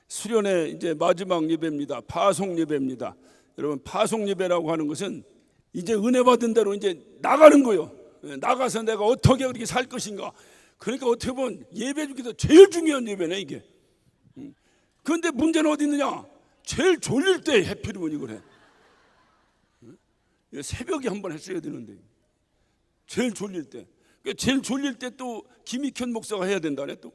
수련회 이제 마지막 예배입니다. 파송 예배입니다. 여러분, 파송 예배라고 하는 것은 이제 은혜 받은 대로 이제 나가는 거예요. 나가서 내가 어떻게 그렇게 살 것인가. 그러니까 어떻게 보면 예배 중에서 제일 중요한 예배네 이게. 그런데 문제는 어디 있느냐? 제일 졸릴 때 해피리면 이걸 해. 새벽에 한번 했어야 되는데 제일 졸릴 때. 제일 졸릴 때 또 김익현 목사가 해야 된다네 또.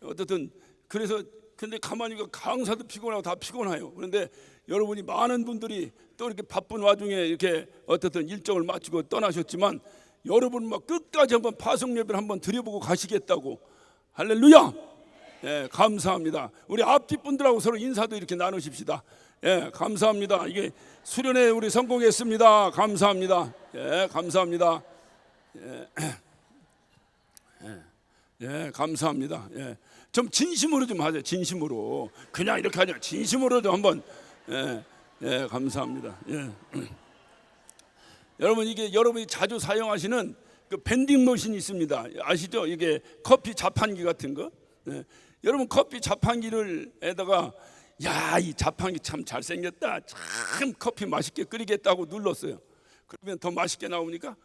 어쨌든 그래서 근데 가만히 강사도 피곤하고 다 피곤해요. 그런데 여러분이 많은 분들이 또 이렇게 바쁜 와중에 이렇게 어쨌든 일정을 마치고 떠나셨지만 여러분 막 끝까지 한번 파송 예배를 한번 드려보고 가시겠다고. 할렐루야. 예, 감사합니다. 우리 앞뒤 분들하고 서로 인사도 이렇게 나누십시다. 예, 감사합니다. 이게 수련회 우리 성공했습니다. 감사합니다. 예, 감사합니다. 예, 예, 감사합니다. 예, 좀 진심으로 좀 하세요. 진심으로. 그냥 이렇게 하냐. 진심으로 좀 한번. 예, 예, 감사합니다. 예. 여러분, 이게 여러분이 자주 사용하시는 그 밴딩 머신이 있습니다. 아시죠? 이게 커피 자판기 같은 거. 예. 여러분, 커피 자판기를 에다가 야, 이 자판기 참 잘생겼다. 참 커피 맛있게 끓이겠다고 눌렀어요. 그러면 더 맛있게 나옵니까?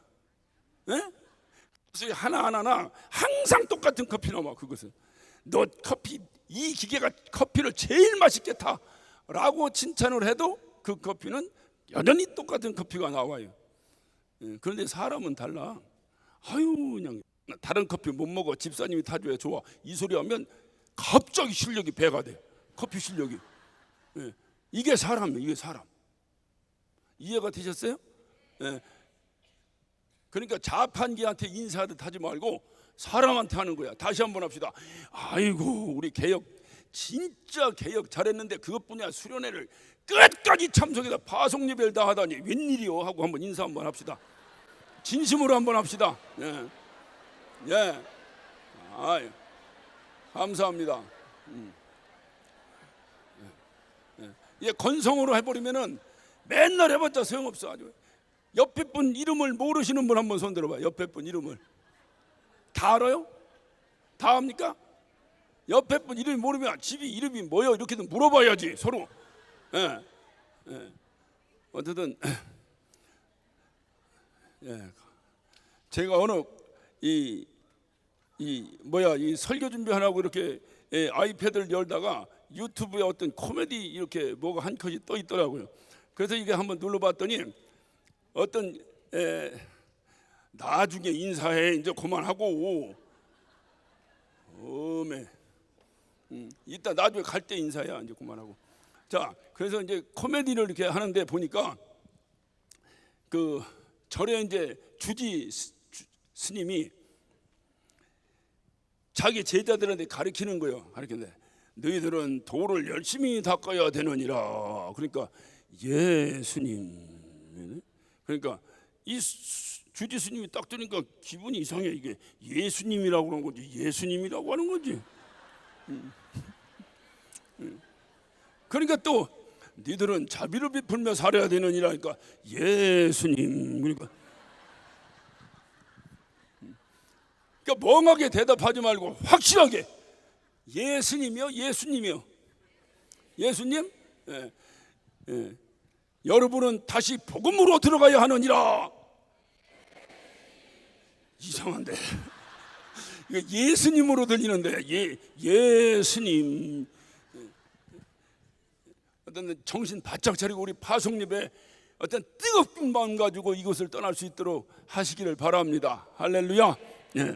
예? 그래서 하나하나 항상 똑같은 커피 나와. 그것은 너 커피, 이 기계가 커피를 제일 맛있게 타라고 칭찬을 해도 그 커피는 여전히 똑같은 커피가 나와요. 예, 그런데 사람은 달라. 아유, 그냥 다른 커피 못 먹어. 집사님이 타줘야 좋아. 이 소리 하면 갑자기 실력이 배가 돼. 커피 실력이. 예, 이게 사람이에요. 이게 사람. 이해가 되셨어요? 예. 그러니까 자판기한테 인사하듯 하지 말고 사람한테 하는 거야. 다시 한번 합시다. 아이고, 우리 개혁 진짜 개혁 잘했는데 그것뿐이야. 수련회를 끝까지 참석해서 파송 예배를 다 하다니 웬일이요 하고 한번 인사 한번 합시다. 진심으로 한번 합시다. 예, 예, 아이, 감사합니다. 예, 건성으로 해버리면은 맨날 해봤자 소용없어. 아주 옆에 분 이름을 모르시는 분 한번 손 들어봐. 옆에 분 이름을 다 알아요? 다 압니까? 옆에 분 이름이 모르면 집이 이름이 뭐예요? 이렇게도 물어봐야지 서로. 예, 예. 어쨌든 예, 제가 어느 이 설교 준비하라고 이렇게 아이패드를 열다가 유튜브에 어떤 코미디 이렇게 뭐가 한 컷이 떠 있더라고요. 그래서 이게 한번 눌러봤더니 어떤 나중에 인사해 이제 그만하고 이따 나중에 갈 때 인사해야 이제 그만하고. 자, 그래서 이제 코미디를 이렇게 하는데 보니까 그 절에 이제 주지 스님이 자기 제자들한테 가르치는 거예요. 가르치는데 너희들은 돌을 열심히 닦아야 되느니라. 그러니까 예수님. 그러니까 이 주지 스님이 딱 들으니까 기분이 이상해. 이게 예수님이라고 하는 거지 예수님이라고 하는 거지. 그러니까 또 너희들은 자비를 베풀며 살아야 되느니라. 그러니까 예수님. 그러니까 멍하게 대답하지 말고 확실하게 예수님이요? 예수님이요? 예수님? 예, 예. 여러분은 다시 복음으로 들어가야 하느니라. 이상한데 이거 예수님으로 들리는데 예수님. 어떤 정신 바짝 차리고 우리 파송 예배 어떤 뜨겁은 마음 가지고 이것을 떠날 수 있도록 하시기를 바랍니다. 할렐루야. 예.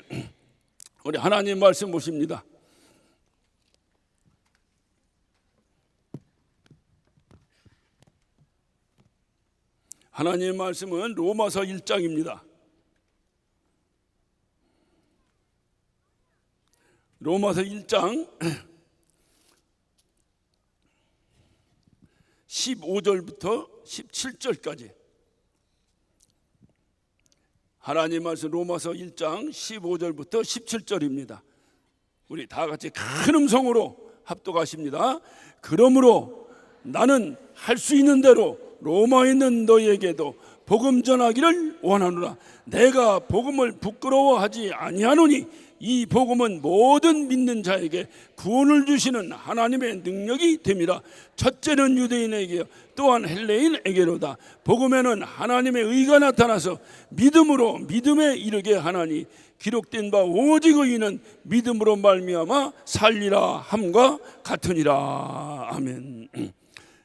우리 하나님 말씀 보십니다. 하나님 말씀은 로마서 1장입니다. 로마서 1장 15절부터 17절까지 하나님 말씀 로마서 1장 15절부터 17절입니다. 우리 다 같이 큰 음성으로 합독하십니다. 그러므로 나는 할 수 있는 대로 로마에 있는 너희에게도 복음 전하기를 원하노라. 내가 복음을 부끄러워하지 아니하노니 이 복음은 모든 믿는 자에게 구원을 주시는 하나님의 능력이 됨이라. 첫째는 유대인에게요 또한 헬레인에게로다. 복음에는 하나님의 의가 나타나서 믿음으로 믿음에 이르게 하나니 기록된 바 오직 의인은 믿음으로 말미암아 살리라 함과 같으니라. 아멘.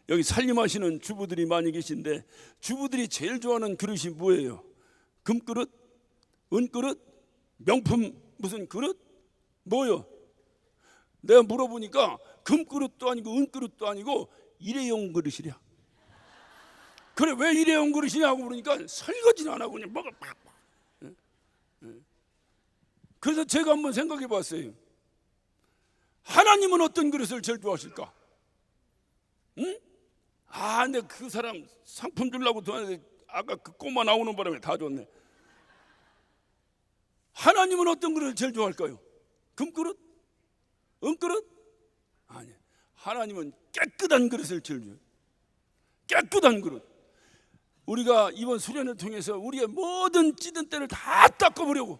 여기 살림하시는 주부들이 많이 계신데 주부들이 제일 좋아하는 그릇이 뭐예요? 금그릇? 은그릇? 명품 무슨 그릇? 뭐요? 내가 물어보니까 금그릇도 아니고 은그릇도 아니고 일회용 그릇이랴. 그래, 왜 일회용 그릇이냐고 그러니까 설거지는 안 하고 그냥 먹을 팍. 그래서 제가 한번 생각해 봤어요. 하나님은 어떤 그릇을 제일 좋아하실까? 응? 근데 그 사람 상품 주려고 도왔는데 아까 그 꼬마 나오는 바람에 다 줬네. 하나님은 어떤 그릇을 제일 좋아할까요? 금그릇? 은그릇? 아니, 하나님은 깨끗한 그릇을 제일 좋아해요. 깨끗한 그릇. 우리가 이번 수련을 통해서 우리의 모든 찌든 때를 다 닦아보려고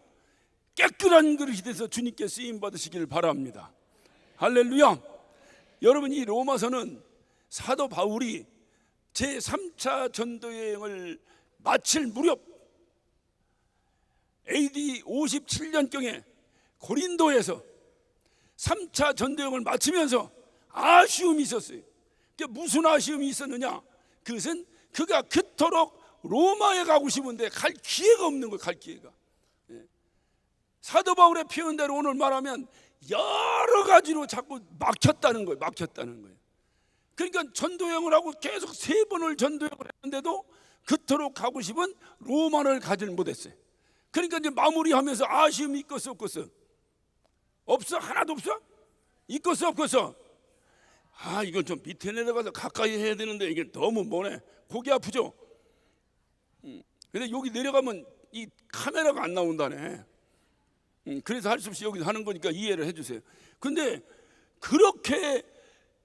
깨끗한 그릇이 돼서 주님께 쓰임 받으시기를 바랍니다. 할렐루야. 여러분, 이 로마서는 사도 바울이 제3차 전도여행을 마칠 무렵 AD 57년경에 고린도에서 3차 전도여행을 마치면서 아쉬움이 있었어요. 무슨 아쉬움이 있었느냐? 그것은 그가 그토록 로마에 가고 싶은데 갈 기회가 없는 거예요. 갈 기회가. 사도 바울의 표현대로 오늘 말하면 여러 가지로 자꾸 막혔다는 거예요. 막혔다는 거예요. 그러니까 전도여행을 하고 계속 3번을 전도여행을 했는데도 그토록 가고 싶은 로마를 가질 못했어요. 그러니까 이제 마무리하면서 아쉬움이 있겠어 없겠어? 없어? 하나도 없어? 있겠어 없겠어? 이건 좀 밑에 내려가서 가까이 해야 되는데 이게 너무 머네. 고기 아프죠? 근데 여기 내려가면 이 카메라가 안 나온다네. 그래서 할 수 없이 여기서 하는 거니까 이해를 해주세요. 근데 그렇게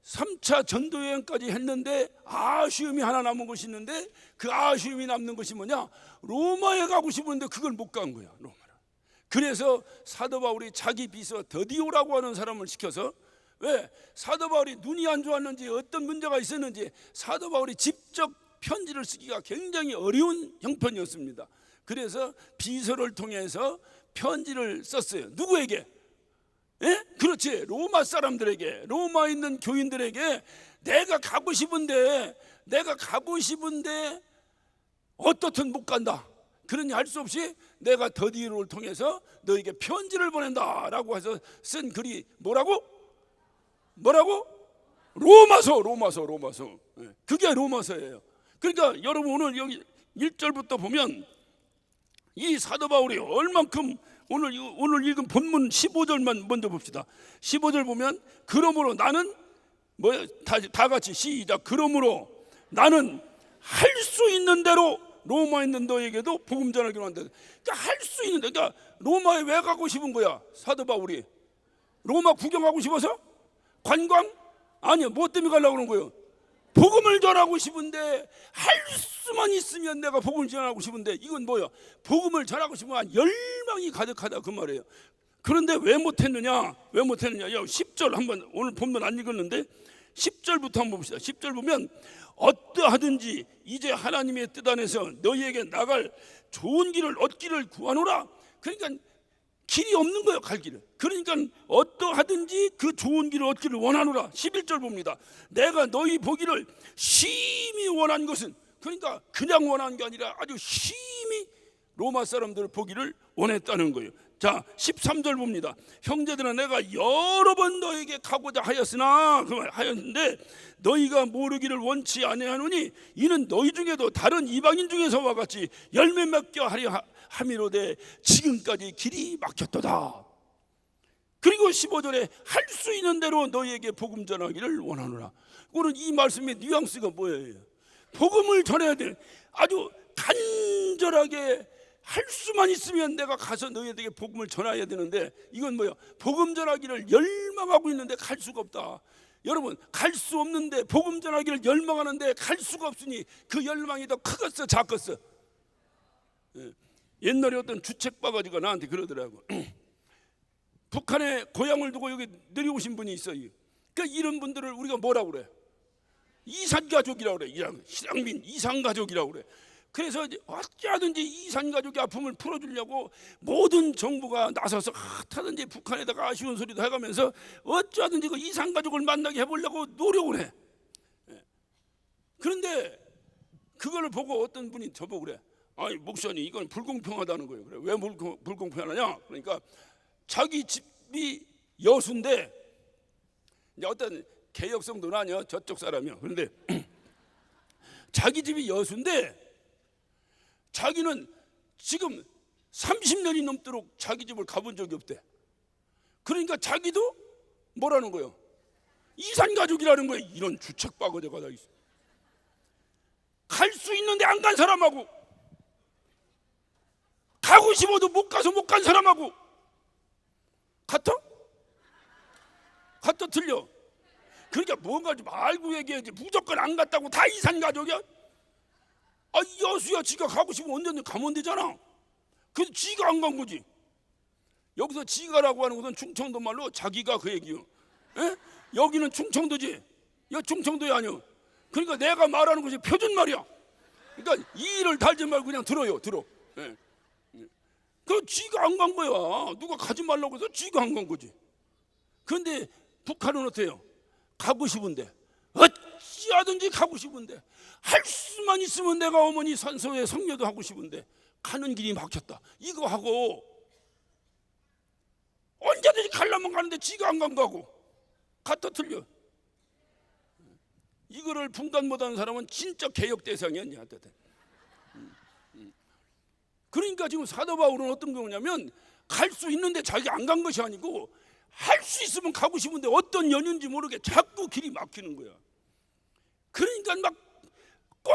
3차 전도여행까지 했는데 아쉬움이 하나 남은 것이 있는데 그 아쉬움이 남는 것이 뭐냐? 로마에 가고 싶은데 그걸 못 간 거야. 로마를. 그래서 사도 바울이 자기 비서 더디오라고 하는 사람을 시켜서, 왜? 사도 바울이 눈이 안 좋았는지 어떤 문제가 있었는지 사도 바울이 직접 편지를 쓰기가 굉장히 어려운 형편이었습니다. 그래서 비서를 통해서 편지를 썼어요. 누구에게? 그렇지, 로마 사람들에게, 로마에 있는 교인들에게 내가 가고 싶은데 어떻든 못 간다. 그러니 할 수 없이 내가 더디오를 통해서 너에게 편지를 보낸다라고 해서 쓴 글이 뭐라고? 로마서. 그게 로마서예요. 그러니까 여러분, 오늘 여기 1절부터 보면 이 사도 바울이 얼만큼, 오늘 읽은 본문 15절만 먼저 봅시다. 15절 보면 그러므로 나는 다 같이 시작. 그러므로 나는 할 수 있는 대로 로마에 있는 너에게도 복음 전하기로 한다. 그러니까 할 수 있는 데, 그러니까 로마에 왜 가고 싶은 거야? 사도 바울이 로마 구경하고 싶어서? 관광? 아니요. 뭐 때문에 가려고 그런 거예요? 복음을 전하고 싶은데, 할 수만 있으면 내가 복음을 전하고 싶은데, 이건 뭐야? 복음을 전하고 싶으면 열망이 가득하다 그 말이에요. 그런데 왜 못했느냐? 10절 한번, 오늘 본문 안 읽었는데 10절부터 한번 봅시다. 10절 보면 어떠하든지 이제 하나님의 뜻 안에서 너희에게 나갈 좋은 길을 얻기를 구하노라. 그러니까 길이 없는 거예요. 갈 길을. 그러니까 어떠하든지 그 좋은 길을 얻기를 원하노라. 11절 봅니다. 내가 너희 보기를 심히 원한 것은, 그러니까 그냥 원한 게 아니라 아주 심히 로마 사람들을 보기를 원했다는 거예요. 자, 13절 봅니다. 형제들아, 내가 여러 번 너에게 가고자 하였는데 너희가 모르기를 원치 아니하노니 이는 너희 중에도 다른 이방인 중에서와 같이 열매 맺게 하려 함이로되 지금까지 길이 막혔도다. 그리고 15절에 할 수 있는 대로 너희에게 복음 전하기를 원하노라. 오늘 이 말씀의 뉘앙스가 뭐예요? 복음을 전해야 돼. 아주 간절하게 할 수만 있으면 내가 가서 너희에게 복음을 전해야 되는데, 이건 뭐야? 복음 전하기를 열망하고 있는데 갈 수가 없다. 여러분, 갈 수 없는데 복음 전하기를 열망하는데 갈 수가 없으니 그 열망이 더 크겠어 작겠어? 옛날에 어떤 주책 바가지가 나한테 그러더라고. 북한의 고향을 두고 여기 내려오신 분이 있어요. 그러니까 이런 분들을 우리가 뭐라고 그래? 이산가족이라고 그래. 실향민 이산가족이라고 그래. 그래서 어찌하든지 이산가족의 아픔을 풀어주려고 모든 정부가 나서서 하든지 북한에다가 아쉬운 소리도 해가면서 어찌하든지 그 이산가족을 만나게 해보려고 노력을 해. 그런데 그걸 보고 어떤 분이 저보고 그래. 아니 목사님, 이건 불공평하다는 거예요. 그래. 왜 불공평하냐? 그러니까 자기 집이 여수인데, 이제 어떤 개혁성도는 아니야, 저쪽 사람이야. 그런데 자기 집이 여수인데 자기는 지금 30년이 넘도록 자기 집을 가본 적이 없대. 그러니까 자기도 뭐라는 거예요? 이산가족이라는 거예요. 이런 주책바거지가 다 있어. 갈 수 있는데 안 간 사람하고, 가고 싶어도 못 가서 못 간 사람하고 같아? 같아 틀려? 그러니까 뭔가 좀 알고 얘기해야지. 무조건 안 갔다고 다 이산가족이야? 아, 여수야 지가 가고 싶으면 언제든 가면 되잖아. 그래서 지가 안 간 거지. 여기서 지가라고 하는 것은 충청도 말로 자기가 그 얘기요. 에? 여기는 충청도지. 여기 충청도이 아니요. 그러니까 내가 말하는 것이 표준말이야. 그러니까 이를 달지 말고 그냥 들어요. 들어. 예. 그 지가 안 간 거야. 누가 가지 말라고 해서 지가 안 간 거지. 그런데 북한은 어때요? 가고 싶은데, 어찌하든지 가고 싶은데, 할 수만 있으면 내가 어머니 산소에 성녀도 하고 싶은데 가는 길이 막혔다. 이거 하고 언제든지 가려면 가는데 지가 안 간 거하고 갖다 틀려. 이거를 분간 못하는 사람은 진짜 개혁 대상이었냐. 그러니까 지금 사도 바울은 어떤 경우냐면, 갈 수 있는데 자기가 안 간 것이 아니고 할 수 있으면 가고 싶은데 어떤 연유인지 모르게 자꾸 길이 막히는 거야. 그러니까 막 꼭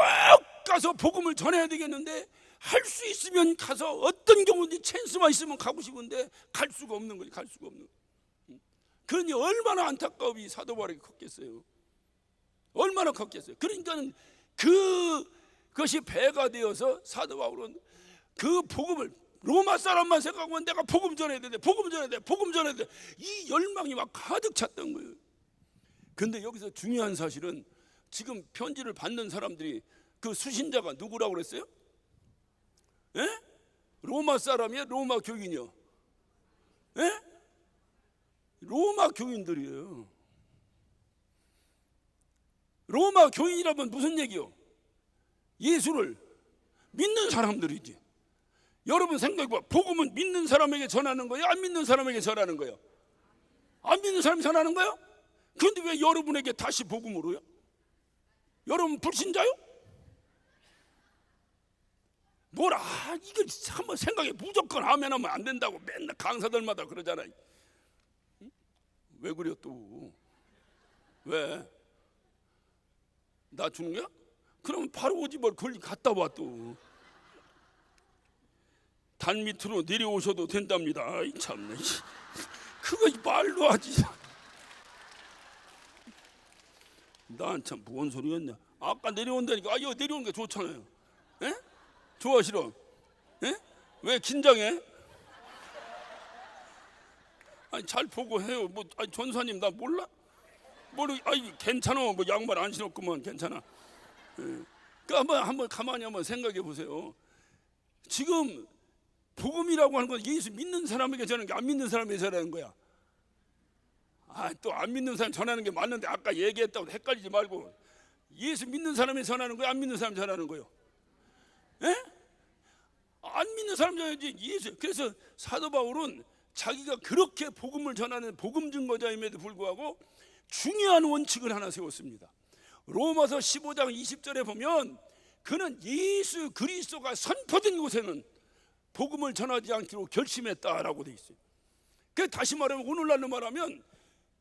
가서 복음을 전해야 되겠는데, 할 수 있으면 가서 어떤 경우든지 찬스만 있으면 가고 싶은데 갈 수가 없는 거지. 갈 수가 없는 거지. 그러니 얼마나 안타까움이 사도 바울에게 컸겠어요. 얼마나 컸겠어요. 그러니까 그것이 배가 되어서 사도 바울은 그 복음을, 로마 사람만 생각하면 내가 복음 전해야 돼, 복음 전해야 돼, 복음 전해야 돼, 이 열망이 막 가득 찼던 거예요. 근데 여기서 중요한 사실은 지금 편지를 받는 사람들이 그 수신자가 누구라고 그랬어요? 예? 로마 사람이야? 로마 교인이요? 예? 로마 교인들이에요. 로마 교인이라면 무슨 얘기요? 예수를 믿는 사람들이지. 여러분 생각해봐. 복음은 믿는 사람에게 전하는 거예요? 안 믿는 사람에게 전하는 거예요? 안 믿는 사람이 전하는 거예요? 그런데 왜 여러분에게 다시 복음으로요? 여러분 불신자요? 뭐라, 이거 한번 생각해. 무조건 아멘 하면 안 된다고 맨날 강사들마다 그러잖아요. 왜 그래 또? 왜? 나 주는 거야? 그러면 바로 오지 뭘 걸리 갔다 와 또. 단 밑으로 내려오셔도 된답니다. 아이 참네. 그거 말로 하지. 난 참 뭔 소리였냐. 아까 내려온다니까. 아, 이거 내려오는 게 좋잖아요. 에? 좋아 싫어? 에? 왜 긴장해? 아니 잘 보고 해요. 뭐 아니 전사님 나 몰라? 모르. 아이 괜찮아. 뭐 양말 안 신었구만. 괜찮아. 그 한번 가만히 한번 생각해 보세요. 지금 복음이라고 하는 건 예수 믿는 사람에게 전하는 게 안 믿는 사람에게 전하는 거야. 아, 또 안 믿는 사람 전하는 게 맞는데 아까 얘기했다고 헷갈리지 말고, 예수 믿는 사람에게 전하는 거야, 안 믿는 사람 전하는 거요? 예? 안 믿는 사람 전하지 예수. 그래서 사도 바울은 자기가 그렇게 복음을 전하는 복음 증거자임에도 불구하고 중요한 원칙을 하나 세웠습니다. 로마서 15장 20절에 보면 그는 예수 그리스도가 선포된 곳에는 복음을 전하지 않기로 결심했다라고 돼 있어요. 그 다시 말하면 오늘날로 말하면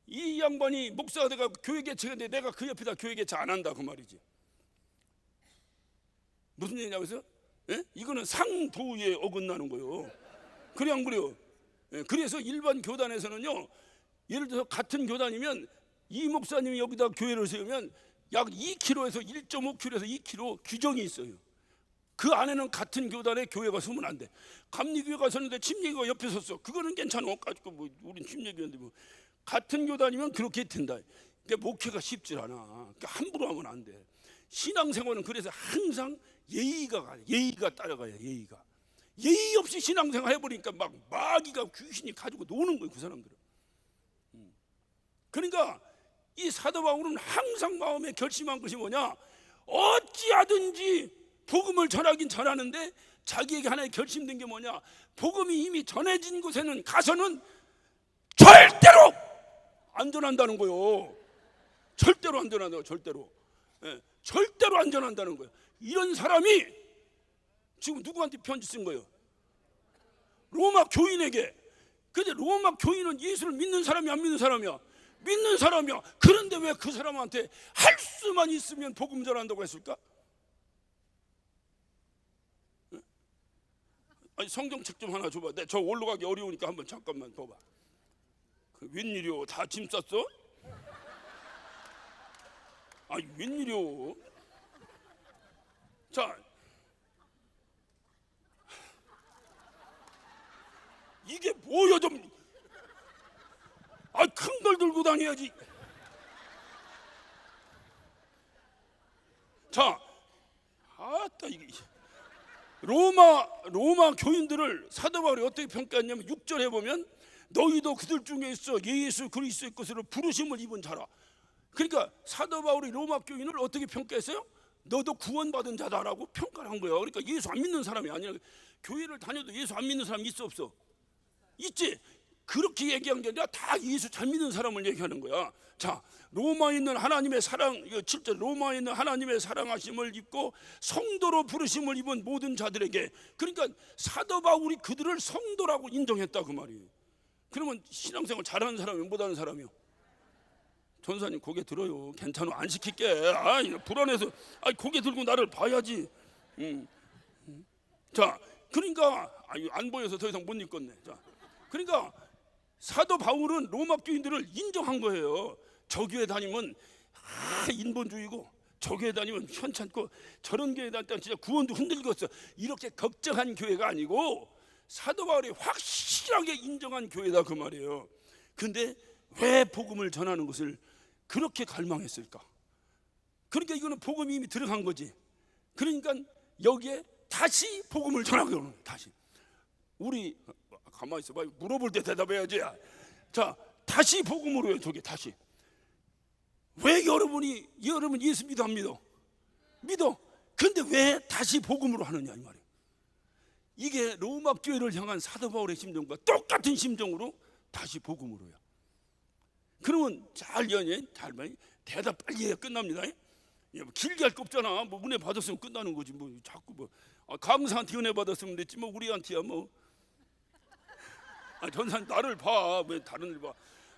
이 양반이 목사가 돼가 교회 개척인데 내가 그 옆에다 교회 개척 안 한다 그 말이지. 무슨 얘기냐고 해서? 예? 이거는 상도에 어긋나는 거예요. 그래 안 그래요? 예, 그래서 일반 교단에서는요, 예를 들어서 같은 교단이면 이 목사님이 여기다 교회를 세우면 약 2km에서 1.5km에서 2km 규정이 있어요. 그 안에는 같은 교단의 교회가 서면 안 돼. 감리교회가 섰는데 침례교가 옆에 섰어. 그거는 괜찮아. 가지고 뭐 우린 침례교회인데 뭐. 같은 교단이면 그렇게 된다. 그러니까 목회가 쉽지 않아. 그러니까 함부로 하면 안 돼. 신앙생활은 그래서 항상 예의가 따라가야 예의가. 예의 없이 신앙생활 해버리니까 막 마귀가 귀신이 가지고 노는 거예요, 그 사람들은. 그러니까 이 사도 바울은 항상 마음에 결심한 것이 뭐냐? 어찌하든지 복음을 전하긴 전하는데 자기에게 하나의 결심된 게 뭐냐? 복음이 이미 전해진 곳에는 가서는 절대로 안 전한다는 거예요. 절대로 안 전한다고. 절대로. 예, 절대로 안 전한다는 거예요. 이런 사람이 지금 누구한테 편지 쓴 거예요? 로마 교인에게. 근데 로마 교인은 예수를 믿는 사람이 안 믿는 사람이야? 믿는 사람이야. 그런데 왜 그 사람한테 할 수만 있으면 복음 전한다고 했을까? 아니, 성경책 좀 하나 줘봐. 저 올라가기 어려우니까 한번 잠깐만 봐봐. 그 웬일이요? 다 짐 쌌어? 아니, 웬일이요? 자, 이게 뭐야 좀. 아, 큰 걸 들고 다녀야지. 자, 아따 이게 로마 교인들을 사도 바울이 어떻게 평가했냐면 6절에 보면 너희도 그들 중에 있어 예수 그리스도의 것으로 부르심을 입은 자라. 그러니까 사도 바울이 로마 교인을 어떻게 평가했어요? 너도 구원받은 자다라고 평가를 한 거예요. 그러니까 예수 안 믿는 사람이 아니라, 교회를 다녀도 예수 안 믿는 사람 있어 없어? 있지. 그렇게 얘기한 게 아니라 다 예수 잘 믿는 사람을 얘기하는 거야. 자, 로마에 있는 하나님의 사랑, 이거 7절, 로마에 있는 하나님의 사랑하심을 입고 성도로 부르심을 입은 모든 자들에게. 그러니까 사도 바울이 그들을 성도라고 인정했다 그 말이에요. 그러면 신앙생활 잘하는 사람이 못하는 사람이요? 전사님 고개 들어요. 괜찮아, 안 시킬게. 아, 불안해서. 아, 고개 들고 나를 봐야지. 자, 그러니까 안 보여서 더 이상 못 읽겠네. 자, 그러니까 사도 바울은 로마 교인들을 인정한 거예요. 저 교회 다니면 인본주의고, 저 교회 다니면 현찮고, 저런 교회 다니면 진짜 구원도 흔들렸어. 이렇게 걱정한 교회가 아니고 사도 바울이 확실하게 인정한 교회다 그 말이에요. 근데 왜 복음을 전하는 것을 그렇게 갈망했을까? 그러니까 이거는 복음이 이미 들어간 거지. 그러니까 여기에 다시 복음을 전하게 하는 거예요. 다시. 우리 가만히 있어봐. 물어볼 때 대답해야지. 자, 다시 복음으로 해요. 저게 다시. 왜 여러분 예수 믿어 안 믿어? 믿어. 근데 왜 다시 복음으로 하느냐 이 말이에요. 이게 로마 교회를 향한 사도 바울의 심정과 똑같은 심정으로 다시 복음으로요. 그러면 잘 대답 빨리 해야 끝납니다. 길게 할 거 없잖아. 뭐 은혜 받았으면 끝나는 거지. 뭐 자꾸 뭐 강사한테 은혜 받았으면 됐지 뭐 우리한테야 뭐. 전사님 나를 봐. 왜 다른 일 봐.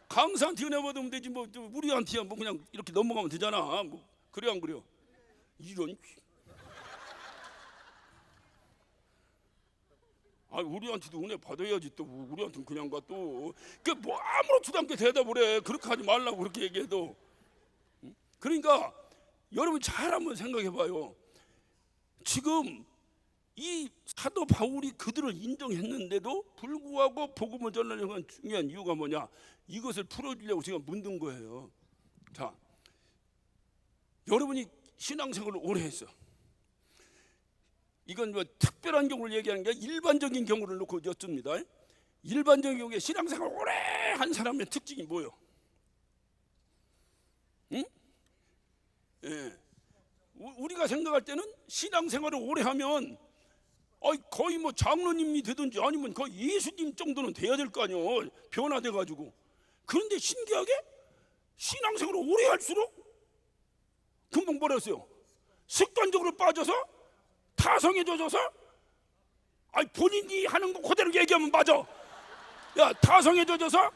강사한테 은혜 받으면 되지 뭐 우리한테야 뭐 그냥 이렇게 넘어가면 되잖아. 뭐 그래 안 그래요? 이런. 우리한테도 은혜 받아야지. 또 우리한테는 그냥 가 또. 뭐 아무렇지도 않게 대답을 해. 그렇게 하지 말라고 그렇게 얘기해도. 그러니까 여러분 잘 한번 생각해 봐요. 지금 이 사도 바울이 그들을 인정했는데도 불구하고 복음을 전하려고 하는 중요한 이유가 뭐냐? 이것을 풀어주려고 제가 묻는 거예요. 자, 여러분이 신앙생활을 오래 했어. 이건 뭐 특별한 경우를 얘기하는 게 일반적인 경우를 놓고 여쭙니다. 일반적인 경우에 신앙생활 오래 한 사람의 특징이 뭐예요? 응? 예. 우리가 생각할 때는 신앙생활을 오래 하면 거의 뭐 장로님이 되든지 아니면 거의 예수님 정도는 돼야 될 거 아니에요. 변화돼 가지고. 그런데 신기하게 신앙생활을 오래 할수록 금방 버렸어요. 습관적으로 빠져서 타성에 젖어서 본인이 하는 거 그대로 얘기하면 맞아. 야, 타성에 젖어서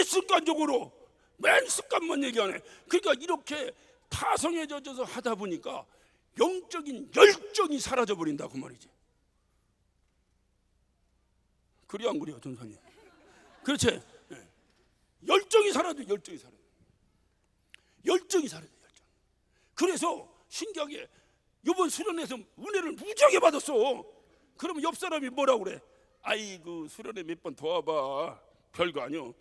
습관적으로 맨 습관만 얘기하네. 그러니까 이렇게 타성에 젖어서 하다 보니까 영적인 열정이 사라져 버린다 그 말이지. 그래 안 그래요, 전사님? 그렇지. 네. 열정이 사라져. 열정이 사라져. 그래서 신기하게 이번 수련회에서 은혜를 무지하게 받았어. 그러면 옆 사람이 뭐라고 그래? 아이고 수련회 몇 번 더 와봐. 별거 아니요.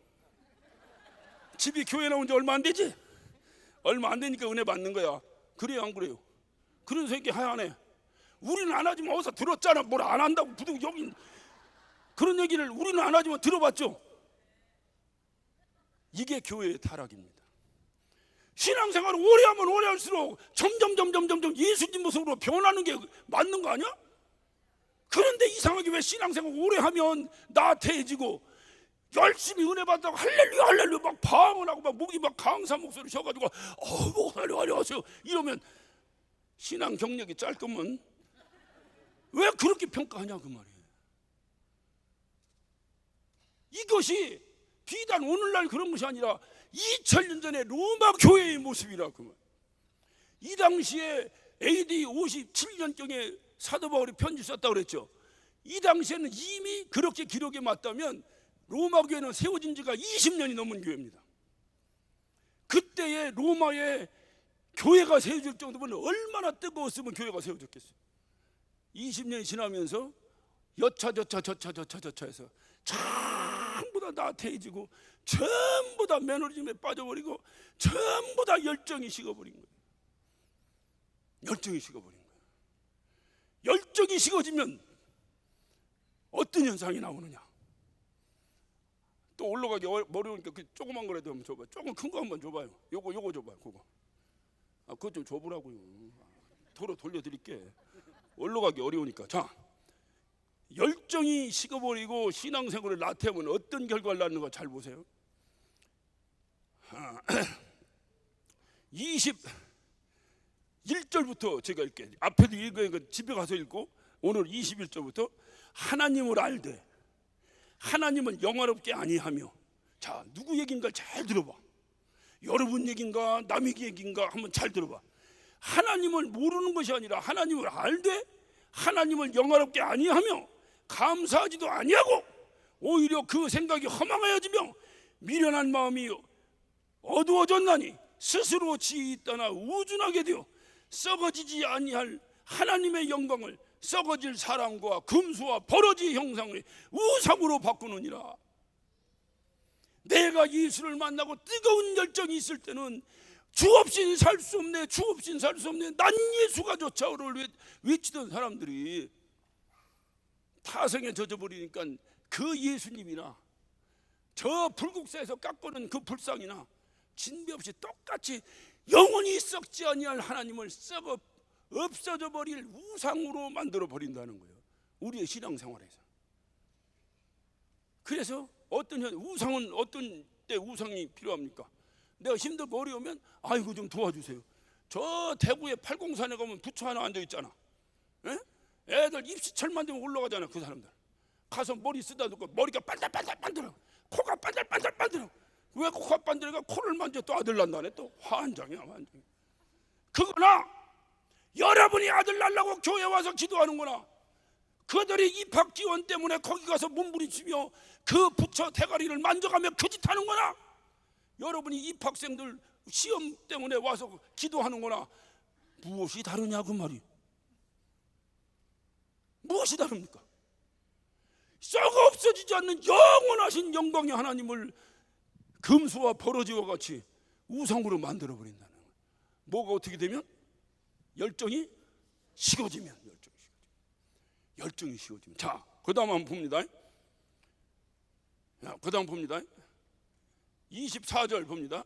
집이 교회 나온 지 얼마 안 되지? 얼마 안 되니까 은혜 받는 거야. 그래요 안 그래요? 그래서 이렇게 하야하네. 우리는 안 하지만 어디서 들었잖아. 뭘 안 한다고 부둥 여기 그런 얘기를 우리는 안 하지만 들어봤죠. 이게 교회의 타락입니다. 신앙생활을 오래 하면 오래 할수록 점점 예수님 모습으로 변하는 게 맞는 거 아니야? 그런데 이상하게 왜 신앙생활 오래 하면 나태해지고 열심히 은혜 받다가 할렐루야 할렐루야 막 방언하고 막 목이 막 강사 목소리 쉬어가지고 목사님 안녕하세요 이러면 신앙 경력이 짧으면 왜 그렇게 평가하냐 그 말이에요. 이것이 비단 오늘날 그런 것이 아니라 2000년 전에 로마 교회의 모습이라 그 말. 이 당시에 AD 57년경에 사도 바울이 편지 썼다고 그랬죠. 이 당시에는 이미 그렇게 기록에 맞다면 로마 교회는 세워진 지가 20년이 넘은 교회입니다. 그때의 로마의 교회가 세워질 정도면 얼마나 뜨거웠으면 교회가 세워졌겠어요. 20년이 지나면서 여차저차해서 전부 다 나태해지고 전부 다 매너리즘에 빠져버리고 전부 다 열정이 식어버린 거예요. 열정이 식어버린 거예요. 열정이 식어지면 어떤 현상이 나오느냐. 또 올라가기 어려우니까 그 조그만 거라도 한번 줘봐요. 조금 큰 거 한번 줘봐요. 요거 줘봐요. 그거. 그거 좀 줘보라고요. 도로 돌려드릴게. 올라가기 어려우니까. 자, 열정이 식어버리고 신앙생활을 나태하면 어떤 결과를 낳는 거 잘 보세요. 21절부터 제가 읽게. 앞에도 읽으니까 집에 가서 읽고 오늘 21절부터 하나님을 알되 하나님을 영화롭게 아니하며. 자, 누구 얘기인가 잘 들어봐. 여러분 얘기인가 남의 얘기인가 한번 잘 들어봐. 하나님을 모르는 것이 아니라 하나님을 알되 하나님을 영화롭게 아니하며 감사하지도 아니하고 오히려 그 생각이 허망하여지며 미련한 마음이 어두워졌나니 스스로 지혜 떠나 우준하게 되어 썩어지지 아니할 하나님의 영광을 썩어질 사람과 금수와 버러지 형상을 우상으로 바꾸느니라. 내가 예수를 만나고 뜨거운 열정이 있을 때는 주 없이는 살 수 없네, 주 없이는 살 수 없네, 난 예수가 좋자를 외치던 사람들이 타성에 젖어버리니까 그 예수님이나 저 불국사에서 깎고는 그 불상이나 진비 없이 똑같이 영원히 썩지 아니할 하나님을 썩어 없어져 버릴 우상으로 만들어 버린다는 거예요. 우리의 신앙생활에서. 그래서 우상은 어떤 때 우상이 필요합니까? 내가 힘들고 어려우면 아이고 좀 도와주세요. 저 대구에 팔공산에 가면 부처 하나 앉아 있잖아. 에? 애들 입시철만 되면 올라가잖아. 그 사람들 가서 머리 쓰다 놓고 머리가 반들반들반들어, 코가 반들반들반들어. 왜 코가 반들어가? 코를 만져 또 아들 난다네. 또 환장이야 환장. 그거나 여러분이 아들 낳으려고 교회 와서 기도하는구나. 그들이 입학 지원 때문에 거기 가서 몸부림치며 그 부처 대가리를 만져가며 그 짓 하는구나. 여러분이 입학생들 시험 때문에 와서 기도하는구나. 무엇이 다르냐 그 말이. 무엇이 다릅니까? 썩어 없어지지 않는 영원하신 영광의 하나님을 금수와 버러지와 같이 우상으로 만들어버린다는 거예요. 뭐가 어떻게 되면? 열정이 식어지면. 열정이 식어지면. 자, 그 다음 한번 봅니다. 그 다음 봅니다. 24절 봅니다.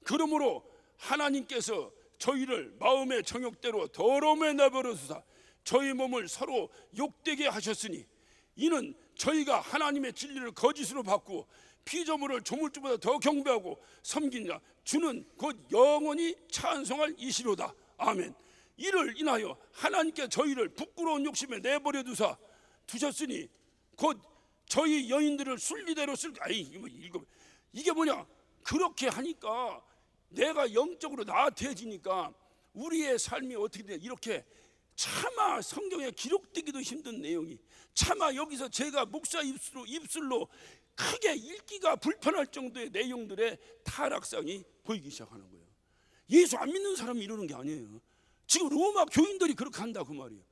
그러므로 하나님께서 저희를 마음의 정욕대로 더러움에 내버려두사 저희 몸을 서로 욕되게 하셨으니 이는 저희가 하나님의 진리를 거짓으로 바꾸고 피조물을 조물주보다 더 경배하고 섬기냐 주는 곧 영원히 찬송할 이시로다. 아멘. 이를 인하여 하나님께 저희를 부끄러운 욕심에 내버려 두셨으니 곧 저희 여인들을 순리대로 이게 뭐냐? 그렇게 하니까 내가 영적으로 나태해지니까 우리의 삶이 어떻게 돼? 이렇게 차마 성경에 기록되기도 힘든 내용이 차마 여기서 제가 목사 입술로 크게 읽기가 불편할 정도의 내용들의 타락상이 보이기 시작하는 거예요. 예수 안 믿는 사람이 이러는 게 아니에요. 지금 로마 교인들이 그렇게 한다 그 말이에요.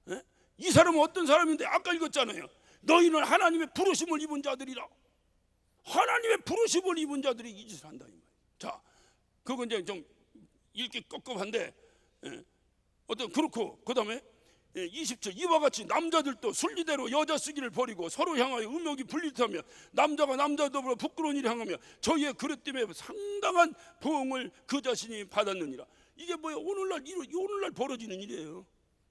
예? 이 사람은 어떤 사람인데 아까 읽었잖아요. 너희는 하나님의 부르심을 입은 자들이라. 하나님의 부르심을 입은 자들이 이 짓을 한다 이 말이에요. 자, 그건 이제 좀 읽기 깝깝한데 어떤 그렇고 그 다음에 20절 이와 같이 남자들도 순리대로 여자 쓰기를 버리고 서로 향하여 음욕이 불리듯하며 남자가 남자 더불어 부끄러운 일을 행하며 저희의 그릇 때문에 상당한 보응을 그 자신이 받았느니라. 이게 뭐예요? 오늘날 벌어지는 일이에요.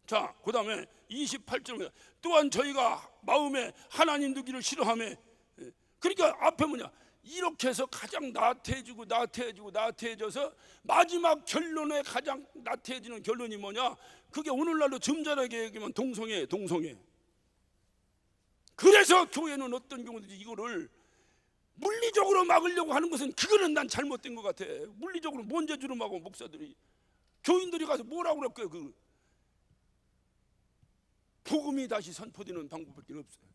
자, 그 다음에 28절입니다. 또한 저희가 마음에 하나님 두기를 싫어하며, 그러니까 앞에 뭐냐, 이렇게 해서 가장 나태해져서 마지막 결론에 가장 나태해지는 결론이 뭐냐, 그게 오늘날로 점잖하게 얘기하면 동성애. 그래서 교회는 어떤 경우든지 이거를 물리적으로 막으려고 하는 것은 그거는 난 잘못된 것 같아. 물리적으로 뭔 재주로 막고 목사들이 교인들이 가서 뭐라고 그럴 거예요. 그 복음이 다시 선포되는 방법밖에 없어요.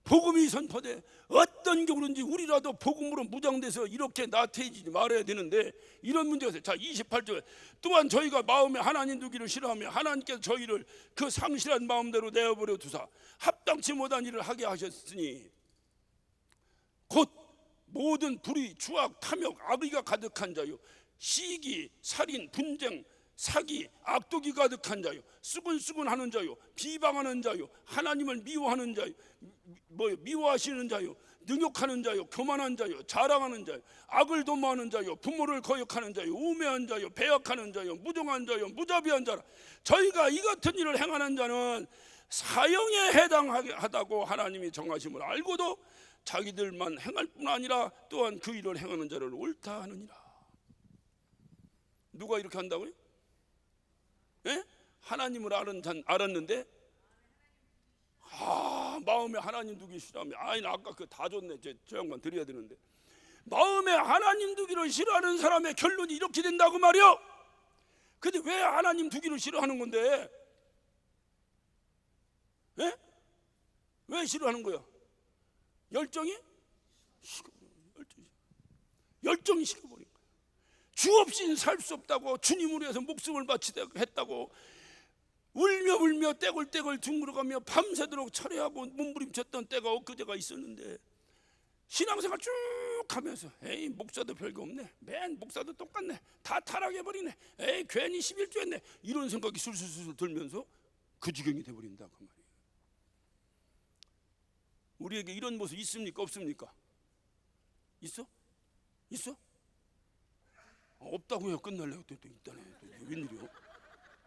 복음이 선포돼 어떤 경우든지 우리라도 복음으로 무장돼서 이렇게 나태해지지 말아야 되는데 이런 문제가 있어요. 자, 28절 또한 저희가 마음에 하나님 두기를 싫어하며 하나님께서 저희를 그 상실한 마음대로 내어버려 두사 합당치 못한 일을 하게 하셨으니 곧 모든 불의, 추악, 탐욕, 악의가 가득한 자요 시기, 살인, 분쟁, 사기, 악독이 가득한 자요 수군수군하는 자요 비방하는 자요 하나님을 미워하는 자요 미워하시는 자요 능욕하는 자요 교만한 자요 자랑하는 자요 악을 도모하는 자요 부모를 거역하는 자요 우매한 자요 배역하는 자요 무정한 자요 무자비한 자라. 저희가 이 같은 일을 행하는 자는 사형에 해당하다고 하나님이 정하심을 알고도 자기들만 행할 뿐 아니라 또한 그 일을 행하는 자를 옳다 하느니라. 누가 이렇게 한다고요? 예? 하나님을 알았는데 마음에 하나님 두기 싫어하면 나 아까 그 다 줬네. 저 양반 드려야 되는데 마음에 하나님 두기를 싫어하는 사람의 결론이 이렇게 된다고 말이요. 근데 왜 하나님 두기를 싫어하는 건데? 예? 왜 싫어하는 거야? 열정이 식어버린 거야. 주 없이는 살 수 없다고 주님을 위해서 목숨을 바치다고 했다고 울며 떼굴떼굴 둥그러가며 밤새도록 철회하고 몸부림쳤던 때가 엊그제가 있었는데 신앙생활 쭉 하면서 에이 목사도 별거 없네, 맨 목사도 똑같네, 다 타락해버리네, 에이 괜히 11조 했네, 이런 생각이 술술술 들면서 그 지경이 돼버린다 그 말이에요. 우리에게 이런 모습 있습니까 없습니까? 있어? 없다고 해요. 끝날래요. 또 있다네. 웬일이요?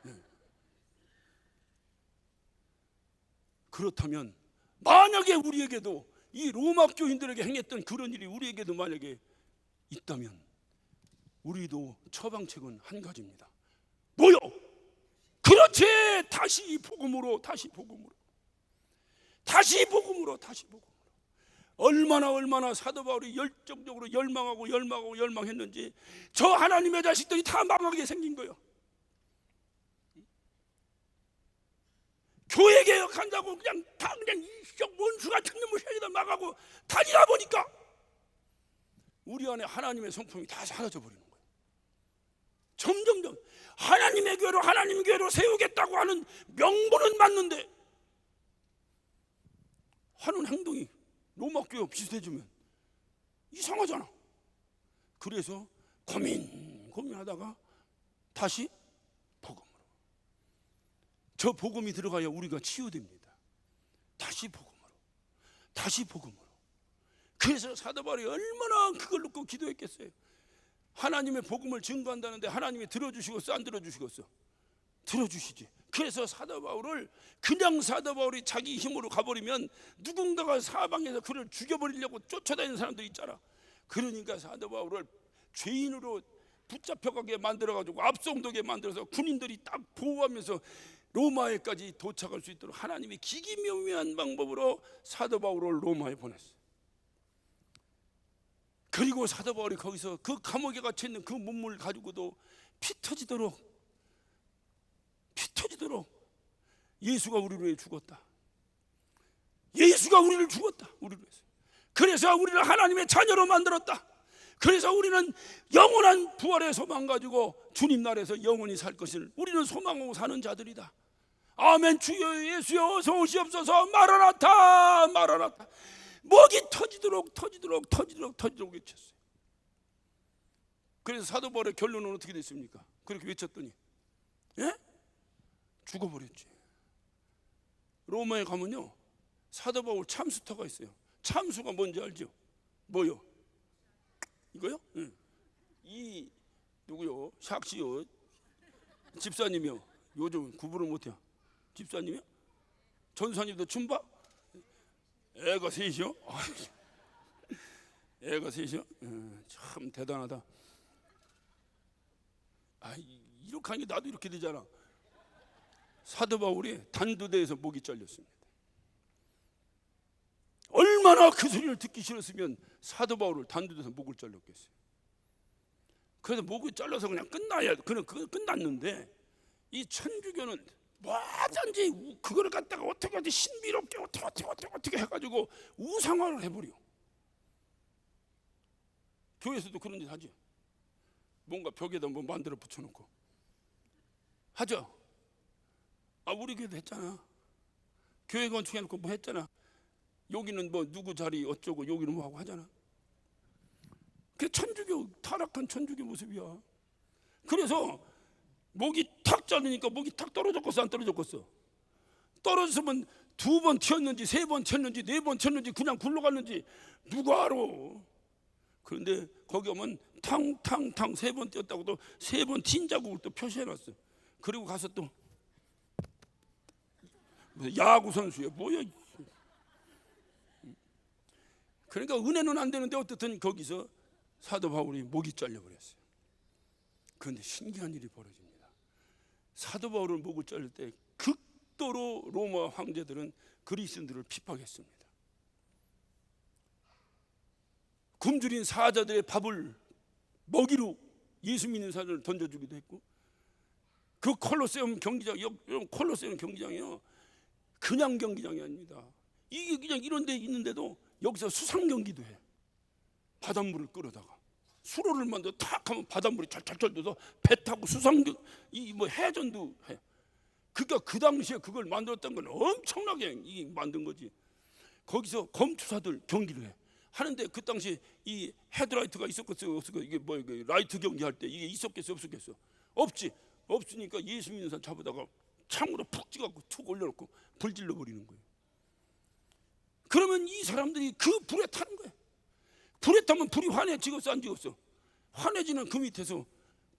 네. 그렇다면 만약에 우리에게도 이 로마 교인들에게 행했던 그런 일이 우리에게도 만약에 있다면 우리도 처방책은 한 가지입니다. 뭐요? 그렇지. 다시 복음으로. 얼마나 사도 바울이 열정적으로 열망했는지 저 하나님의 자식들이 다 망하게 생긴 거예요. 교회 개혁한다고 그냥 이적 원수 같은 놈을 세계다 막하고 다니다 보니까 우리 안에 하나님의 성품이 다 사라져 버리는 거예요. 점점 하나님 교회로 세우겠다고 하는 명분은 맞는데 하는 행동이 로마 교회와 비슷해지면 이상하잖아. 그래서 고민하다가 다시 복음으로. 저 복음이 들어가야 우리가 치유됩니다. 다시 복음으로. 그래서 사도 바울이 얼마나 그걸 놓고 기도했겠어요. 하나님의 복음을 증거한다는데 하나님이 들어주시겠어 안 들어주시겠어? 들어주시지. 그래서 사도 바울을 그냥 사도 바울이 자기 힘으로 가버리면 누군가가 사방에서 그를 죽여버리려고 쫓아다니는 사람들이 있잖아. 그러니까 사도 바울을 죄인으로 붙잡혀가게 만들어가지고 압송되게 만들어서 군인들이 딱 보호하면서 로마에까지 도착할 수 있도록 하나님이 기기묘묘한 방법으로 사도 바울을 로마에 보냈어요. 그리고 사도 바울이 거기서 그 감옥에 갇혀있는 그 몸을 가지고도 피 터지도록 예수가 우리를 위해 죽었다. 예수가 우리를 죽었다. 우리를 위해서. 그래서 우리를 하나님의 자녀로 만들었다. 그래서 우리는 영원한 부활의 소망 가지고 주님 나라에서 영원히 살 것을 우리는 소망하고 사는 자들이다. 아멘. 주여 예수여 어서 오시옵소서. 마라나타 마라나타. 목이 터지도록 외쳤어요. 그래서 사도 바울의 결론은 어떻게 됐습니까? 그렇게 외쳤더니 예? 죽어버렸지. 로마에 가면요 사도 바울 참수터가 있어요. 참수가 뭔지 알죠? 뭐요? 이거요? 응. 이 누구요? 샥시요 집사님이요. 요즘 구분을 못해요. 집사님이요? 전사님도 춤바? 애가 셋이요? 애가 셋이요? 참 대단하다. 이렇게 하니까 나도 이렇게 되잖아. 사도 바울이 단두대에서 목이 잘렸습니다. 얼마나 그 소리를 듣기 싫었으면 사도 바울을 단두대에서 목을 잘렸겠어요. 그래서 목을 잘라서 그냥 끝나야 그냥 끝났는데 이 천주교는 뭐든지 그거를 갖다가 어떻게 신비롭게 어떻게 해가지고 우상화를 해버려. 교회에서도 그런 짓 하죠. 뭔가 벽에다 뭐 만들어 붙여놓고 하죠. 우리 교회도 했잖아. 교회 건축해놓고 뭐 했잖아. 여기는 뭐 누구 자리 어쩌고 여기는 뭐 하고 하잖아. 그게 천주교 타락한 천주교 모습이야. 그래서 목이 탁 자르니까 목이 탁 떨어졌겠어 안 떨어졌겠어? 떨어졌으면 2번 튀었는지 3번 튀었는지 4번 튀었는지 그냥 굴러갔는지 누가 알아? 그런데 거기 오면 탕탕탕 3번 뛰었다고 또 3번 튄 자국을 또 표시해놨어. 그리고 가서 또 야구 선수야 뭐야? 그러니까 은혜는 안 되는데 어떻든 거기서 사도 바울이 목이 잘려버렸어요. 그런데 신기한 일이 벌어집니다. 사도 바울을 목을 잘릴 때 극도로 로마 황제들은 그리스도인들을 핍박했습니다. 굶주린 사자들의 밥을 먹이로 예수 믿는 사람을 던져주기도 했고, 그 콜로세움 경기장, 여러분 콜로세움 경기장이요 그냥 경기장이 아닙니다. 이게 그냥 이런 데 있는데도 여기서 수상 경기도 해. 바닷물을 끌어다가 수로를 만들어 탁 하면 바닷물이 찰찰찰 돼서 배 타고 수상 뭐 해전도 해. 그러니까 그 당시에 그걸 만들었던 건 엄청나게 만든 거지. 거기서 검투사들 경기를 해. 하는데 그 당시 이 헤드라이트가 있었겠어요? 없었겠어요? 이게 뭐 라이트 경기할 때 이게 있었겠어요? 없었겠어요? 없지. 없으니까 예수 믿는 사람 잡아다가 창으로 푹 찍어갖고 툭 올려놓고 불 질러 버리는 거예요. 그러면 이 사람들이 그 불에 타는 거예요. 불에 타면 불이 환해지겠어 안 지겠어? 환해지는 그 밑에서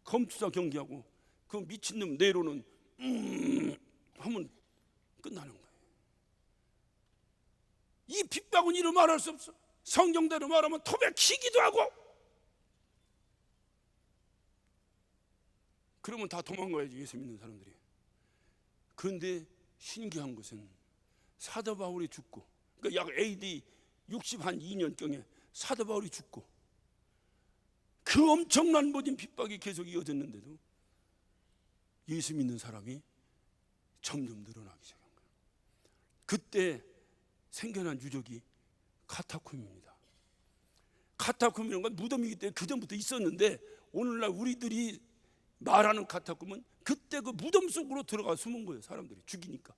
검투사 경기하고 그 미친놈 네로는 하면 끝나는 거예요. 이 핍박은 이루 말할 수 없어. 성경대로 말하면 토백치기도 하고 그러면 다 도망가야지 예수 믿는 사람들이. 그런데 신기한 것은 사도 바울이 죽고, 그러니까 약 AD 62년경에 사도 바울이 죽고 그 엄청난 모진 핍박이 계속 이어졌는데도 예수 믿는 사람이 점점 늘어나기 시작한 거예요. 그때 생겨난 유적이 카타콤입니다. 카타콤이라는 건 무덤이기 때문에 그 전부터 있었는데, 오늘날 우리들이 말하는 카타콤은 그때 그 무덤 속으로 들어가 숨은 거예요. 사람들이 죽이니까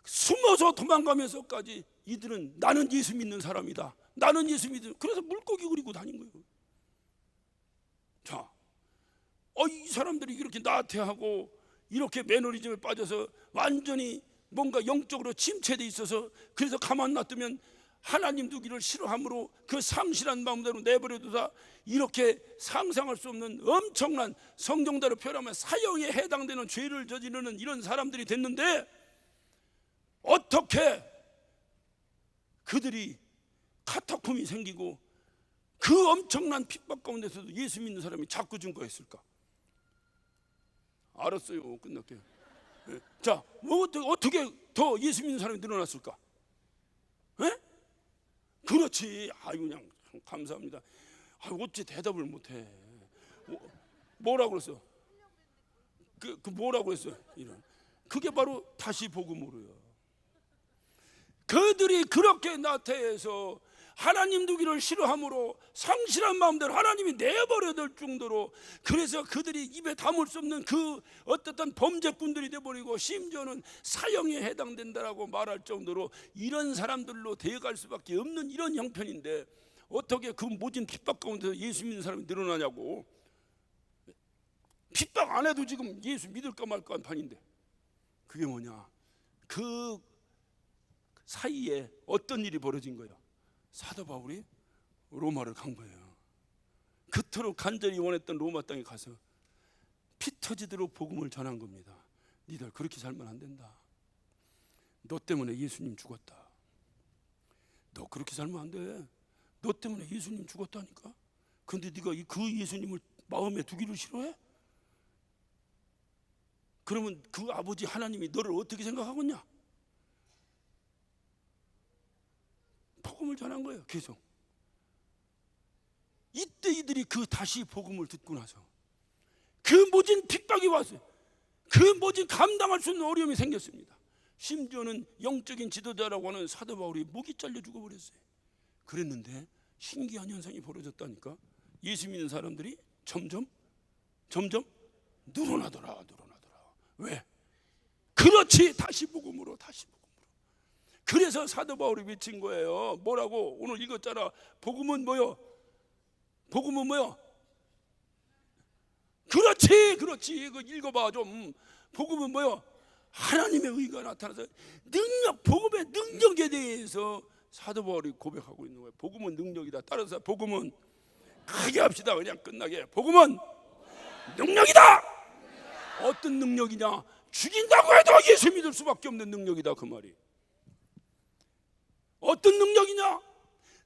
숨어서 도망가면서까지 이들은 나는 예수 믿는 사람이다, 나는 예수 믿는, 그래서 물고기 그리고 다닌 거예요. 자, 이 사람들이 이렇게 나태하고 이렇게 매너리즘에 빠져서 완전히 뭔가 영적으로 침체돼 있어서, 그래서 가만 놔두면 하나님 두기를 싫어함으로 그 상실한 마음대로 내버려두다 이렇게 상상할 수 없는 엄청난, 성경대로 표현하면 사형에 해당되는 죄를 저지르는 이런 사람들이 됐는데, 어떻게 그들이 카타콤이 생기고 그 엄청난 핍박 가운데서도 예수 믿는 사람이 자꾸 증거했을까? 알았어요. 끝날게요. 자, 뭐 어떻게 더 예수 믿는 사람이 늘어났을까? 에? 그렇지. 그냥 감사합니다. 어찌 대답을 못해? 뭐라고 그랬어? 그 뭐라고 그랬어? 이런. 그게 바로 다시 복음으로요. 그들이 그렇게 나태해서 하나님 두기를 싫어함으로 상실한 마음대로 하나님이 내버려 둘 정도로, 그래서 그들이 입에 담을 수 없는 그 어떻던 범죄꾼들이 되어버리고 심지어는 사형에 해당된다라고 말할 정도로 이런 사람들로 되어갈 수밖에 없는 이런 형편인데, 어떻게 그 모진 핍박 가운데서 예수 믿는 사람이 늘어나냐고. 핍박 안 해도 지금 예수 믿을까 말까 한 판인데, 그게 뭐냐, 그 사이에 어떤 일이 벌어진 거예요? 사도 바울이 로마를 간 거예요. 그토록 간절히 원했던 로마 땅에 가서 피 터지도록 복음을 전한 겁니다. 니들 그렇게 살면 안 된다. 너 때문에 예수님 죽었다. 너 그렇게 살면 안 돼. 너 때문에 예수님 죽었다니까. 근데 네가 그 예수님을 마음에 두기를 싫어해? 그러면 그 아버지 하나님이 너를 어떻게 생각하겠냐? 복음을 전한 거예요. 계속. 이때 이들이 그 다시 복음을 듣고 나서 그 모진 핍박이 왔어요. 그 모진 감당할 수 없는 어려움이 생겼습니다. 심지어는 영적인 지도자라고 하는 사도 바울이 목이 잘려 죽어버렸어요. 그랬는데 신기한 현상이 벌어졌다니까. 예수 믿는 사람들이 점점 늘어나더라. 왜? 그렇지, 다시 복음으로. 그래서 사도 바울이 외친 거예요. 뭐라고? 오늘 읽었잖아. 복음은 뭐요? 그렇지. 그 읽어봐 좀. 복음은 뭐요? 하나님의 의가 나타나서 복음의 능력에 대해서 사도 바울이 고백하고 있는 거예요. 복음은 능력이다. 따라서 복음은 크게 합시다. 그냥 끝나게. 복음은 능력이다. 어떤 능력이냐? 죽인다고 해도 예수 믿을 수밖에 없는 능력이다, 그 말이. 어떤 능력이냐?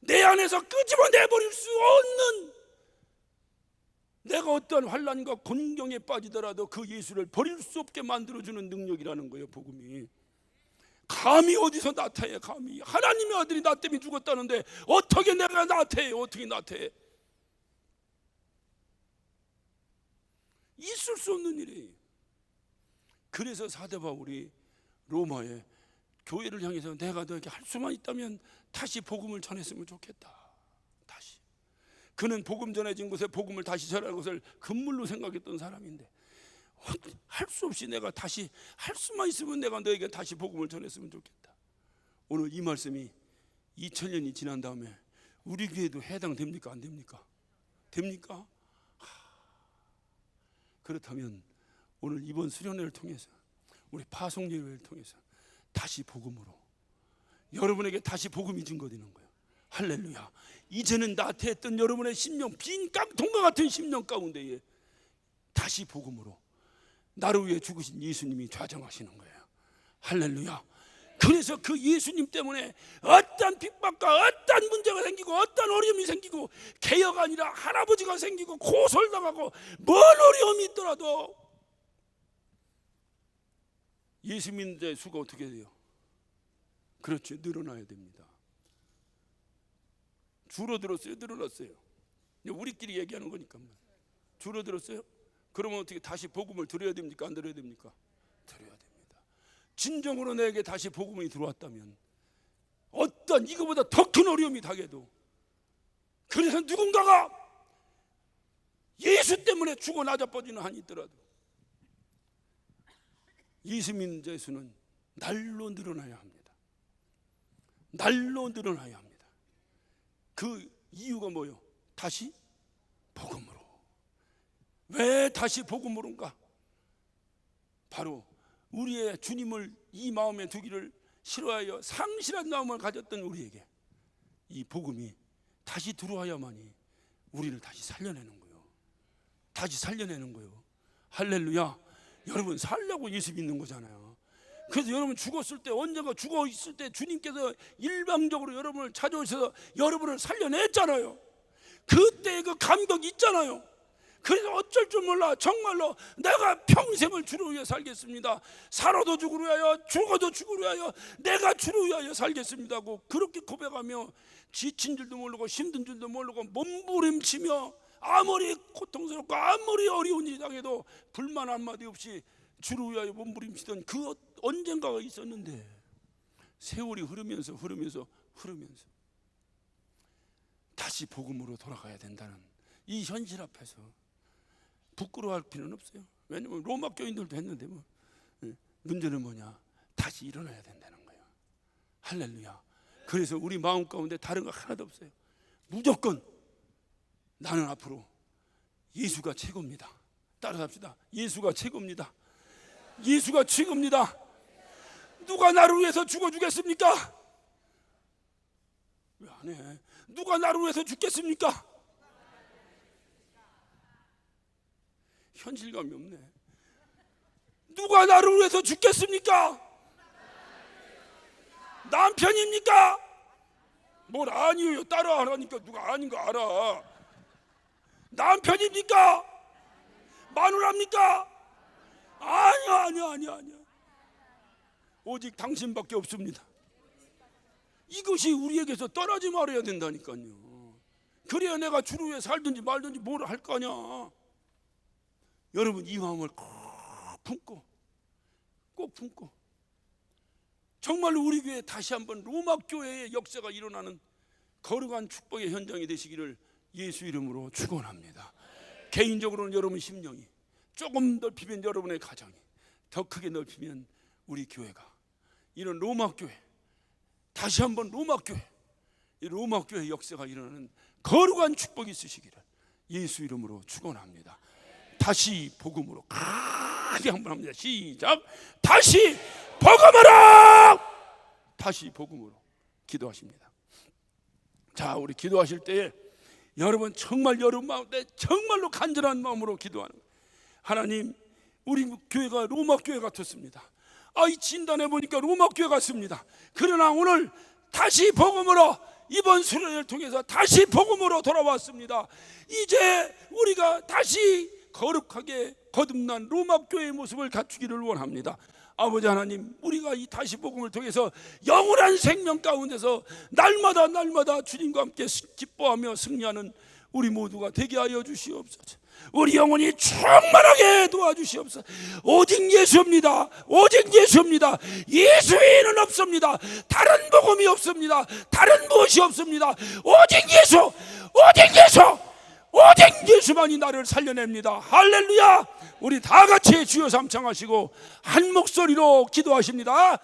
내 안에서 끄집어내버릴 수 없는, 내가 어떠한 환난과 곤경에 빠지더라도 그 예수를 버릴 수 없게 만들어주는 능력이라는 거예요, 복음이. 감히 어디서 나태해? 감히 하나님의 아들이 나 때문에 죽었다는데 어떻게 내가 나태해? 어떻게 나태해? 있을 수 없는 일이에요. 그래서 사도 바울이 로마에 교회를 향해서 내가 너에게 할 수만 있다면 다시 복음을 전했으면 좋겠다. 다시. 그는 복음 전해진 곳에 복음을 다시 전할 것을 금물로 생각했던 사람인데, 할 수 없이 내가 다시 할 수만 있으면 내가 너에게 다시 복음을 전했으면 좋겠다. 오늘 이 말씀이 2000년이 지난 다음에 우리 교회도 해당됩니까? 안 됩니까? 됩니까? 그렇다면 오늘 이번 수련회를 통해서, 우리 파송예배를 통해서 다시 복음으로 여러분에게 다시 복음이 증거되는 거예요. 할렐루야. 이제는 나태했던 여러분의 심령, 빈 깡통과 같은 심령 가운데에 다시 복음으로 나를 위해 죽으신 예수님이 좌정하시는 거예요. 할렐루야. 그래서 그 예수님 때문에 어떤 핍박과 어떤 문제가 생기고 어떤 어려움이 생기고 개혁 아니라 할아버지가 생기고 고설당하고 뭔 어려움이 있더라도 예수 믿는 자의 수가 어떻게 돼요? 그렇죠. 늘어나야 됩니다. 줄어들었어요? 늘어났어요? 우리끼리 얘기하는 거니까. 줄어들었어요? 그러면 어떻게 다시 복음을 들어야 됩니까? 안 들어야 됩니까? 들어야 됩니다. 진정으로 내게 다시 복음이 들어왔다면 어떤 이거보다 더 큰 어려움이 당해도, 그래서 누군가가 예수 때문에 죽어 나자빠지는 한이 있더라도 예수 믿는 자의 수는 날로 늘어나야 합니다. 날로 늘어나야 합니다. 그 이유가 뭐예요? 다시 복음으로. 왜 다시 복음으로인가? 바로 우리의 주님을 이 마음에 두기를 싫어하여 상실한 마음을 가졌던 우리에게 이 복음이 다시 들어와야만이 우리를 다시 살려내는 거예요. 다시 살려내는 거예요. 할렐루야. 여러분 살려고 예수 믿는 거잖아요. 그래서 여러분 죽었을 때, 언젠가 죽어 있을 때 주님께서 일방적으로 여러분을 찾아오셔서 여러분을 살려냈잖아요. 그때 그 감격이 있잖아요. 그래서 어쩔 줄 몰라. 정말로 내가 평생을 주를 위해 살겠습니다. 살아도 주를 위하여, 죽어도 주를 위하여, 내가 주를 위하여 살겠습니다 하고 그렇게 고백하며 지친 줄도 모르고 힘든 줄도 모르고 몸부림치며 아무리 고통스럽고 아무리 어려운 일이 당해도 불만 한마디 없이 주를 위하여 몸부림치던 그 언젠가가 있었는데, 세월이 흐르면서 다시 복음으로 돌아가야 된다는 이 현실 앞에서 부끄러워할 필요는 없어요. 왜냐면 로마 교인들도 했는데 뭐. 문제는 뭐냐? 다시 일어나야 된다는 거예요. 할렐루야. 그래서 우리 마음 가운데 다른 거 하나도 없어요. 무조건 나는 앞으로 예수가 최고입니다. 따라합시다. 예수가 최고입니다. 예수가 최고입니다. 누가 나를 위해서 죽어주겠습니까? 왜 안 해? 누가 나를 위해서 죽겠습니까? 현실감이 없네. 누가 나를 위해서 죽겠습니까? 남편입니까? 뭘 아니에요. 따라하라니까. 누가 아닌 거 알아. 남편입니까? 마누라입니까? 아니야. 오직 당신밖에 없습니다. 이것이 우리에게서 떠나지 말아야 된다니까요. 그래야 내가 주를 위해 살든지 말든지 뭘 할 거냐. 여러분, 이 마음을 꼭 품고 정말로 우리 교회에 다시 한번 로마 교회의 역사가 일어나는 거룩한 축복의 현장이 되시기를 예수 이름으로 축원합니다. 개인적으로는 여러분 심령이 조금 넓히면 여러분의 가정이 더 크게 넓히면 우리 교회가 이런 로마 교회, 다시 한번 로마 교회, 이 로마 교회의 역사가 일어나는 거룩한 축복이 있으시기를 예수 이름으로 축원합니다. 다시 복음으로 크게 한번 합니다. 시작. 다시 복음으로, 다시 복음으로 기도하십니다. 자, 우리 기도하실 때에 여러분 정말 여러분 마음에 정말로 간절한 마음으로 기도하는 거예요. 하나님, 우리 교회가 로마 교회 같았습니다. 이 진단해 보니까 로마 교회 같습니다. 그러나 오늘 다시 복음으로, 이번 수련회를 통해서 다시 복음으로 돌아왔습니다. 이제 우리가 다시 거룩하게 거듭난 로마 교회의 모습을 갖추기를 원합니다. 아버지 하나님, 우리가 이 다시 복음을 통해서 영원한 생명 가운데서 날마다 주님과 함께 기뻐하며 승리하는 우리 모두가 되게 하여 주시옵소서. 우리 영혼이 충만하게 도와주시옵소서. 오직 예수입니다. 오직 예수입니다. 예수 외에는 없습니다. 다른 복음이 없습니다. 다른 무엇이 없습니다. 오직 예수, 오직 예수, 오직 예수만이 나를 살려냅니다. 할렐루야. 우리 다 같이 주여 삼창하시고 한 목소리로 기도하십니다.